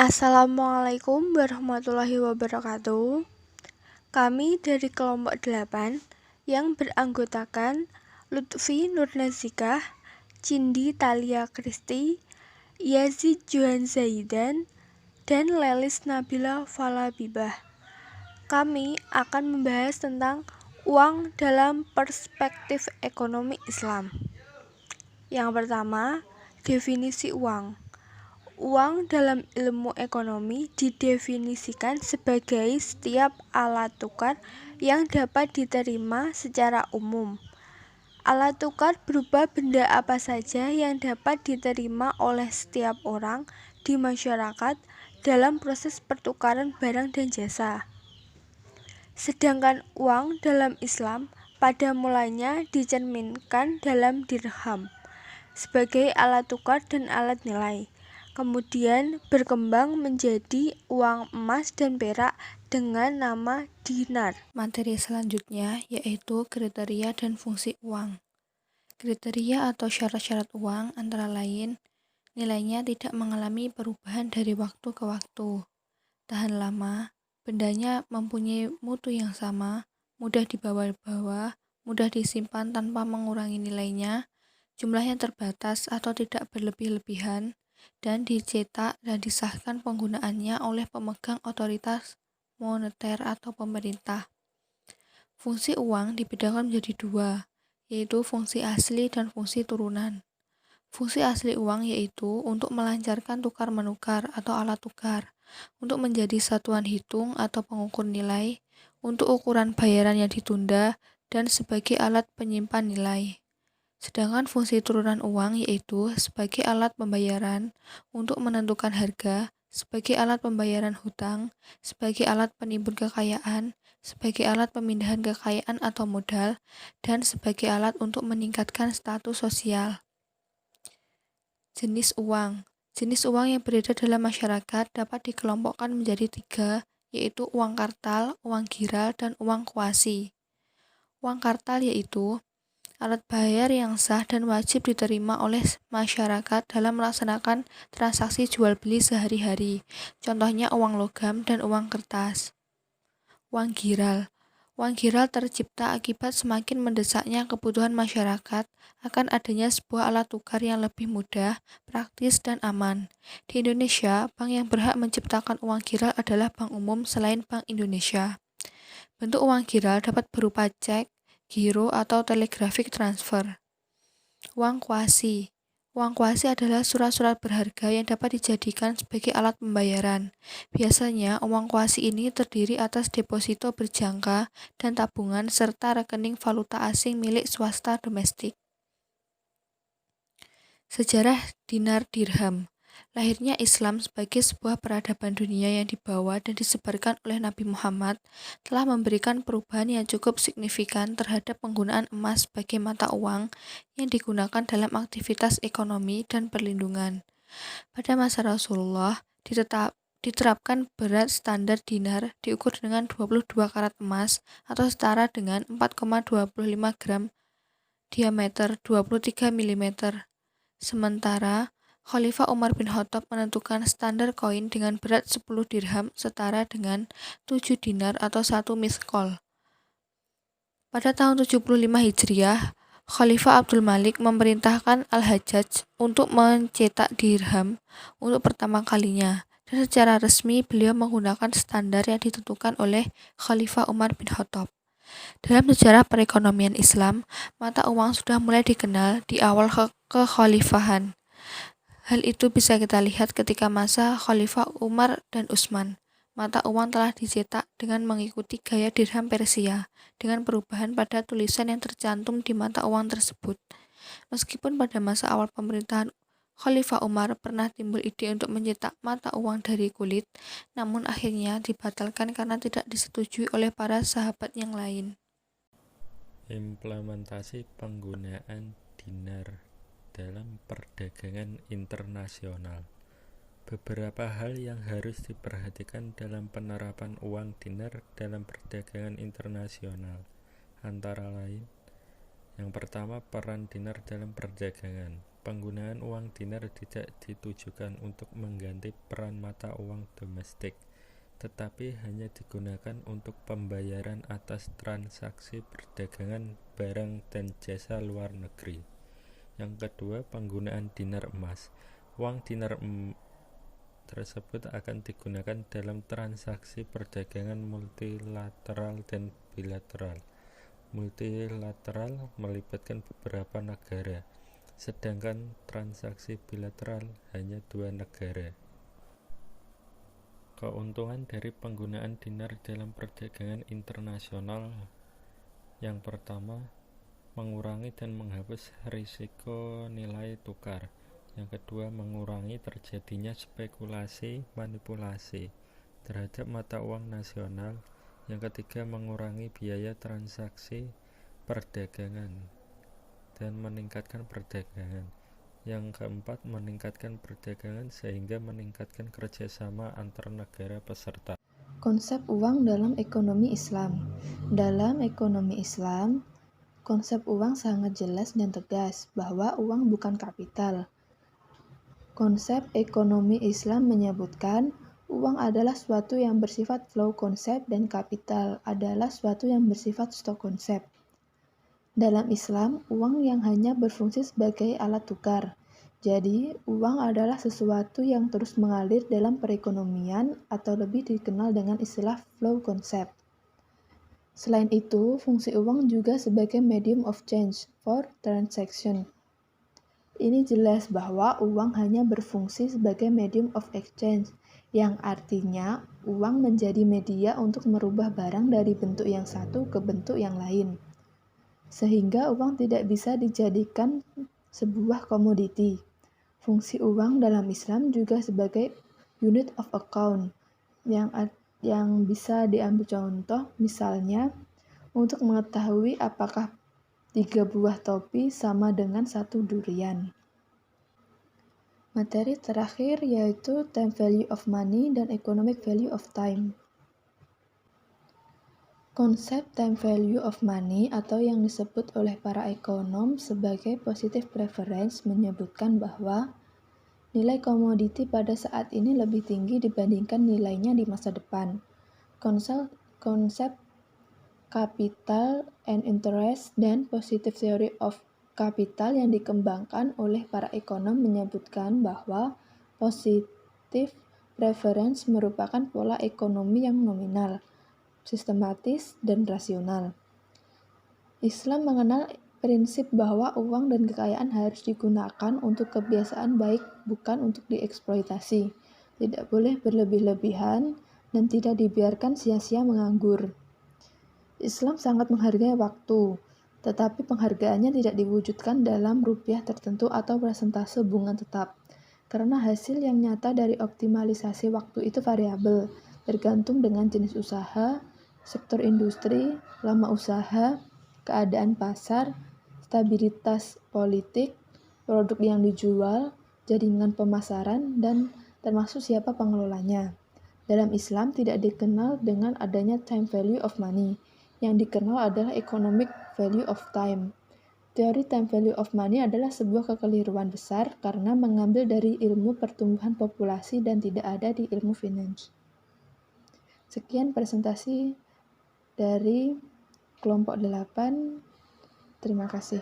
Assalamualaikum warahmatullahi wabarakatuh. Kami dari kelompok 8 yang beranggotakan Lutfi Nurnazikah, Cindi Talia Kristi, Yazid Johan Zaidan, dan Lelis Nabila Falabibah. Kami akan membahas tentang uang dalam perspektif ekonomi Islam. Yang pertama, definisi uang. Uang dalam ilmu ekonomi didefinisikan sebagai setiap alat tukar yang dapat diterima secara umum. Alat tukar berupa benda apa saja yang dapat diterima oleh setiap orang di masyarakat dalam proses pertukaran barang dan jasa. Sedangkan uang dalam Islam pada mulanya dicerminkan dalam dirham sebagai alat tukar dan alat nilai. Kemudian berkembang menjadi uang emas dan perak dengan nama dinar. Materi selanjutnya yaitu kriteria dan fungsi uang. Kriteria atau syarat-syarat uang antara lain, nilainya tidak mengalami perubahan dari waktu ke waktu, tahan lama, bendanya mempunyai mutu yang sama, mudah dibawa-bawa, mudah disimpan tanpa mengurangi nilainya, jumlahnya terbatas atau tidak berlebih-lebihan, dan dicetak dan disahkan penggunaannya oleh pemegang otoritas moneter atau pemerintah. Fungsi uang dibedakan menjadi dua, yaitu fungsi asli dan fungsi turunan. Fungsi asli uang yaitu untuk melancarkan tukar-menukar atau alat tukar, untuk menjadi satuan hitung atau pengukur nilai, untuk ukuran bayaran yang ditunda, dan sebagai alat penyimpan nilai. Sedangkan fungsi turunan uang yaitu sebagai alat pembayaran, untuk menentukan harga, sebagai alat pembayaran hutang, sebagai alat penimbun kekayaan, sebagai alat pemindahan kekayaan atau modal, dan sebagai alat untuk meningkatkan status sosial. Jenis uang. Jenis uang yang beredar dalam masyarakat dapat dikelompokkan menjadi 3, yaitu uang kartal, uang giral, dan uang kuasi. Uang kartal yaitu alat bayar yang sah dan wajib diterima oleh masyarakat dalam melaksanakan transaksi jual-beli sehari-hari, contohnya uang logam dan uang kertas. Uang giral. Uang giral tercipta akibat semakin mendesaknya kebutuhan masyarakat akan adanya sebuah alat tukar yang lebih mudah, praktis, dan aman. Di Indonesia, bank yang berhak menciptakan uang giral adalah Bank Umum selain Bank Indonesia. Bentuk uang giral dapat berupa cek, giro, atau telegraphic transfer. Uang kuasi. Uang kuasi adalah surat-surat berharga yang dapat dijadikan sebagai alat pembayaran. Biasanya, uang kuasi ini terdiri atas deposito berjangka dan tabungan serta rekening valuta asing milik swasta domestik. Sejarah dinar dirham. Lahirnya Islam sebagai sebuah peradaban dunia yang dibawa dan disebarkan oleh Nabi Muhammad telah memberikan perubahan yang cukup signifikan terhadap penggunaan emas sebagai mata uang yang digunakan dalam aktivitas ekonomi dan perlindungan. Pada masa Rasulullah, diterapkan berat standar dinar diukur dengan 22 karat emas atau setara dengan 4,25 gram, diameter 23 mm. Sementara Khalifah Umar bin Khattab menentukan standar koin dengan berat 10 dirham setara dengan 7 dinar atau 1 miskol. Pada tahun 75 Hijriah, Khalifah Abdul Malik memerintahkan Al-Hajjaj untuk mencetak dirham untuk pertama kalinya, dan secara resmi beliau menggunakan standar yang ditentukan oleh Khalifah Umar bin Khattab. Dalam sejarah perekonomian Islam, mata uang sudah mulai dikenal di awal kekhalifahan. Hal itu bisa kita lihat ketika masa Khalifah Umar dan Utsman. Mata uang telah dicetak dengan mengikuti gaya dirham Persia, dengan perubahan pada tulisan yang tercantum di mata uang tersebut. Meskipun pada masa awal pemerintahan Khalifah Umar pernah timbul ide untuk mencetak mata uang dari kulit, namun akhirnya dibatalkan karena tidak disetujui oleh para sahabat yang lain. Implementasi penggunaan dinar dalam perdagangan internasional. Beberapa hal yang harus diperhatikan dalam penerapan uang dinar dalam perdagangan internasional, antara lain: yang pertama, peran dinar dalam perdagangan. penggunaan uang dinar tidak ditujukan untuk mengganti peran mata uang domestik, tetapi hanya digunakan untuk pembayaran atas transaksi perdagangan barang dan jasa luar negeri. Yang kedua, penggunaan dinar emas. Uang dinar tersebut akan digunakan dalam transaksi perdagangan multilateral dan bilateral. Multilateral melibatkan beberapa negara, sedangkan transaksi bilateral hanya 2 negara. Keuntungan dari penggunaan dinar dalam perdagangan internasional: yang pertama, mengurangi dan menghapus risiko nilai tukar. Yang kedua, mengurangi terjadinya spekulasi manipulasi terhadap mata uang nasional. Yang ketiga, mengurangi biaya transaksi perdagangan dan meningkatkan perdagangan. Yang keempat, meningkatkan perdagangan sehingga meningkatkan kerjasama antar negara peserta. Konsep uang dalam ekonomi Islam. Dalam ekonomi Islam, konsep uang sangat jelas dan tegas bahwa uang bukan kapital. Konsep ekonomi Islam menyebutkan uang adalah suatu yang bersifat flow konsep dan kapital adalah suatu yang bersifat stok konsep. Dalam Islam, uang yang hanya berfungsi sebagai alat tukar. Jadi, uang adalah sesuatu yang terus mengalir dalam perekonomian atau lebih dikenal dengan istilah flow konsep. Selain itu, fungsi uang juga sebagai medium of change for transaction. Ini jelas bahwa uang hanya berfungsi sebagai medium of exchange, yang artinya uang menjadi media untuk merubah barang dari bentuk yang satu ke bentuk yang lain. Sehingga uang tidak bisa dijadikan sebuah komoditi. Fungsi uang dalam Islam juga sebagai unit of account, yang bisa diambil contoh misalnya untuk mengetahui apakah 3 buah topi sama dengan 1 durian. Materi terakhir yaitu time value of money dan economic value of time. Konsep time value of money atau yang disebut oleh para ekonom sebagai positive preference menyebutkan bahwa nilai komoditi pada saat ini lebih tinggi dibandingkan nilainya di masa depan. Konsep capital and interest dan positive theory of capital yang dikembangkan oleh para ekonom menyebutkan bahwa positive preference merupakan pola ekonomi yang nominal, sistematis, dan rasional. Islam mengenal prinsip bahwa uang dan kekayaan harus digunakan untuk kebiasaan baik, bukan untuk dieksploitasi. Tidak boleh berlebih-lebihan dan tidak dibiarkan sia-sia menganggur. Islam sangat menghargai waktu, tetapi penghargaannya tidak diwujudkan dalam rupiah tertentu atau persentase bunga tetap, karena hasil yang nyata dari optimalisasi waktu itu variabel, tergantung dengan jenis usaha, sektor industri, lama usaha, keadaan pasar, stabilitas politik, produk yang dijual, jaringan pemasaran, dan termasuk siapa pengelolanya. Dalam Islam tidak dikenal dengan adanya time value of money. Yang dikenal adalah economic value of time. Teori time value of money adalah sebuah kekeliruan besar karena mengambil dari ilmu pertumbuhan populasi dan tidak ada di ilmu finance. Sekian presentasi dari kelompok 8. Terima kasih.